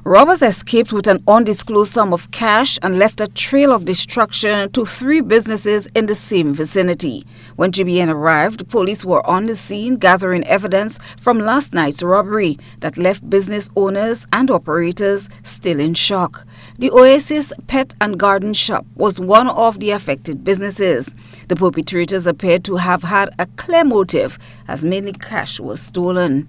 Robbers escaped with an undisclosed sum of cash and left a trail of destruction to 3 businesses in the same vicinity. When GBN arrived, police were on the scene gathering evidence from last night's robbery that left business owners and operators still in shock. The Oasis Pet and Garden Shop was one of the affected businesses. The perpetrators appeared to have had a clear motive, as mainly cash was stolen.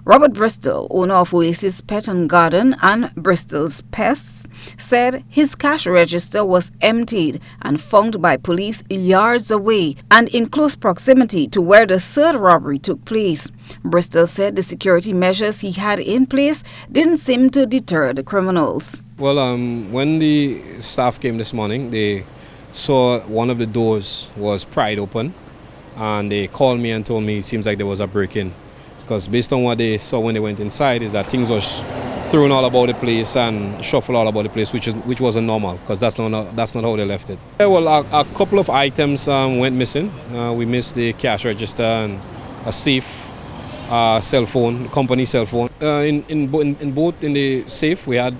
Robert Bristol, owner of Oasis Pet and Garden and Bristol's Pests, said his cash register was emptied and found by police yards away and in close proximity to where the third robbery took place. Bristol said the security measures he had in place didn't seem to deter the criminals. Well, when the staff came this morning, they saw one of the doors was pried open, and they called me and told me it seems like there was a break-in. Because based on what they saw when they went inside is that things were thrown all about the place and shuffled all about the place, which wasn't normal, because that's not how they left it. Well, a couple of items went missing. We missed the cash register and a safe, cell phone, company cell phone. In both in the safe we had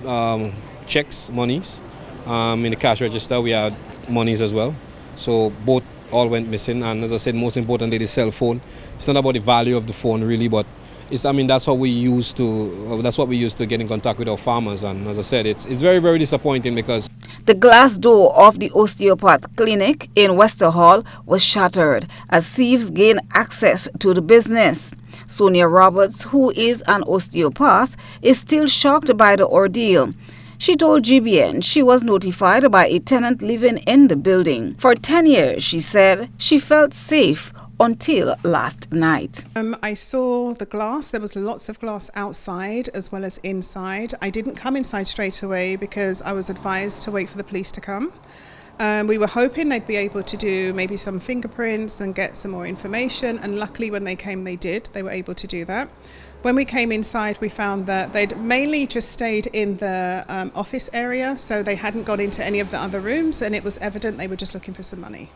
checks, monies. In the cash register we had monies as well. So both all went missing, and as I said, most importantly, the cell phone. It's not about the value of the phone really, but that's what we use to get in contact with our farmers. And as I said, it's very, very disappointing because the glass door of the osteopath clinic in Westerhall was shattered as thieves gained access to the business. Sonia Roberts, who is an osteopath, is still shocked by the ordeal. She told GBN she was notified by a tenant living in the building. For 10 years, she said, she felt safe until last night. I saw the glass. There was lots of glass outside as well as inside. I didn't come inside straight away because I was advised to wait for the police to come. We were hoping they'd be able to do maybe some fingerprints and get some more information, and luckily when they came they did. They were able to do that. When we came inside, we found that they'd mainly just stayed in the office area, so they hadn't gone into any of the other rooms, and it was evident they were just looking for some money.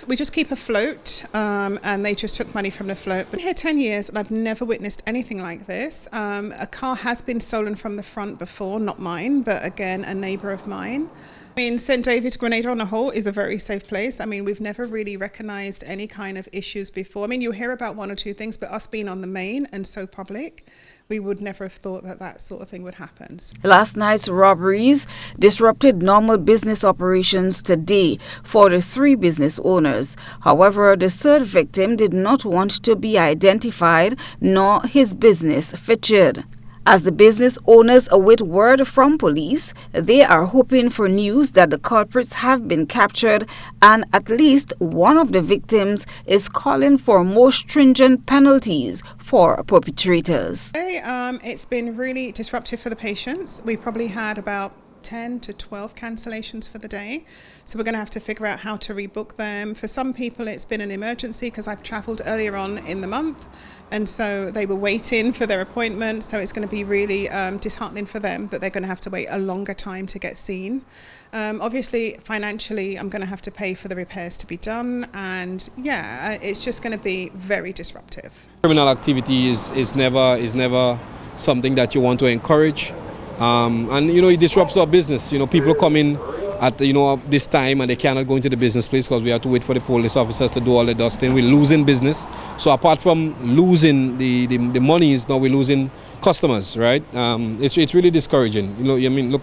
We just keep a float, and they just took money from the float. But here 10 years, and I've never witnessed anything like this. A car has been stolen from the front before, not mine, but again, a neighbour of mine. St David's Grenada on the whole is a very safe place. We've never really recognised any kind of issues before. You hear about one or two things, but us being on the main and so public, we would never have thought that sort of thing would happen. Last night's robberies disrupted normal business operations today for the 3 business owners. However, the third victim did not want to be identified, nor his business featured. As the business owners await word from police, they are hoping for news that the culprits have been captured, and at least one of the victims is calling for more stringent penalties for perpetrators. It's been really disruptive for the patients. We probably had about 10 to 12 cancellations for the day. So we're going to have to figure out how to rebook them. For some people it's been an emergency because I've travelled earlier on in the month, and so they were waiting for their appointment. So it's going to be really disheartening for them that they're going to have to wait a longer time to get seen. Obviously financially I'm going to have to pay for the repairs to be done, and it's just going to be very disruptive. Criminal activity is never something that you want to encourage. And it disrupts our business. People come in at this time and they cannot go into the business place because we have to wait for the police officers to do all the dusting. We're losing business. So apart from losing the monies, now we're losing customers, right? It's really discouraging. Look,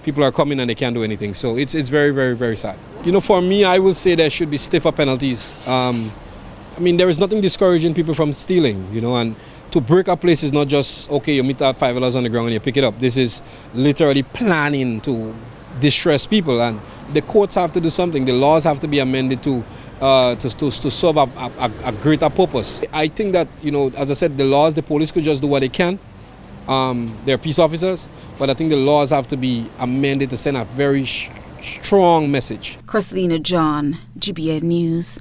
people are coming and they can't do anything. So it's very, very, very sad. For me, I will say there should be stiffer penalties. There is nothing discouraging people from stealing, and to break a place is not just, okay, you meet at $5 on the ground and you pick it up. This is literally planning to distress people, and the courts have to do something. The laws have to be amended to serve a greater purpose. I think that, as I said, the police could just do what they can. They're peace officers, but I think the laws have to be amended to send a very strong message. Christina John, GBN News.